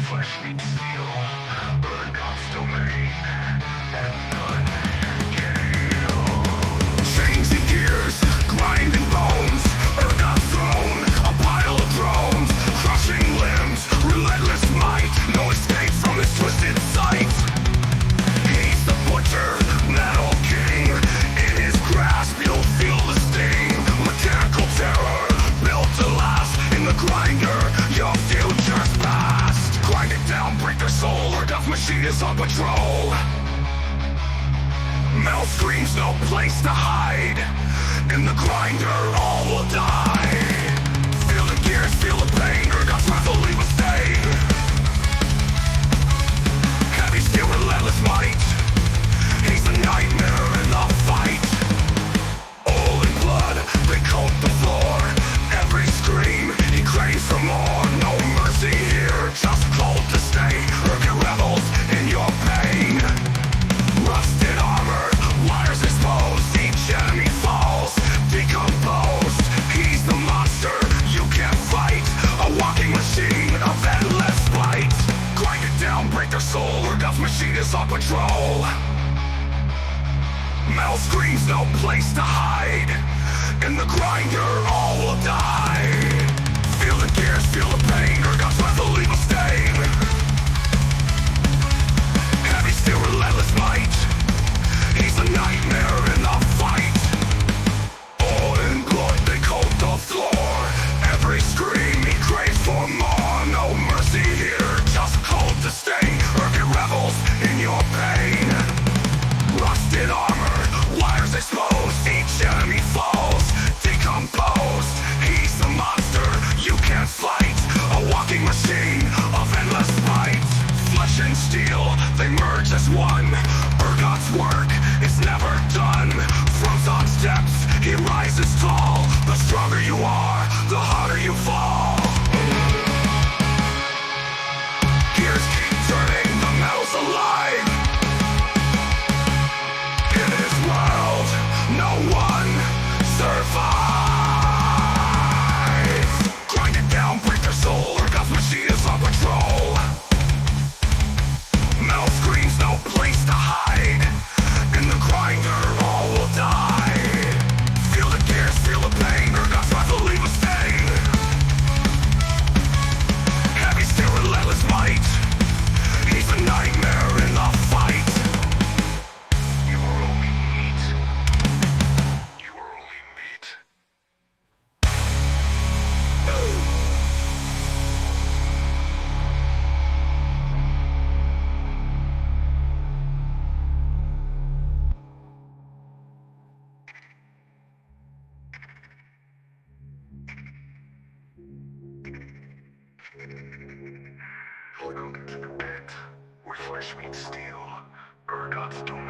flesh meets steel, Urgot's domain, and none can heal. Changing gears, grinding bones, Urgot's throne, a pile of drones, crushing limbs, relentless might, no escape from his twisted sight. He's the butcher, metal king, in his grasp you'll feel the sting. Mechanical terror, built to last, in the grinder, your future's past. Grind it down, break their soul, Urgot's machine is on patrol. Metal screams, no place to hide, in the grinder all will die. Feel the gears, feel the pain, Urgot's wrath will leave a stain. Heavy steel, relentless might, he's a nightmare in the fight. All in blood, they coat the floor, every scream, he craves for more. No mercy here, just cold to stay. Urgot revels in your pain. Rusted armor, wires exposed, each enemy falls, decomposed. He's the monster you can't fight, a walking machine of endless spite. Grind it down, break their soul, Urgot's machine is on patrol. Metal screams, no place to hide, in the grinder all will die. Feel the gears, feel the pain, Urgot's wrath will leave a stain. Heavy steel, relentless might, he's a nightmare in the fight. All in blood, they coat the floor, every scream he craves for more. No mercy here, just cold to stay. Urgot revels in your pain. Rusted armor, wires exposed, each enemy falls, decomposed. He's the monster you can't fight, a walking machine of endless spite. Flesh and steel, they merge as one, Urgot's work is never done. Frozen steps, he rises tall, the stronger you are, the harder you fall. Gears keep turning, the metal's alive. In his world, no one survives. Grind it down, break their soul, Urgot's machine is on patrol. Metal screams, no place to hide, in the grinder all will die. Feel the gears, feel the pain, Urgot's wrath will leave a stain. Heavy steel, relentless might, he's a nightmare in the fight. You are only meat. You are only meat. Welcome to the pit, where flesh meets steel, Urgot's domination.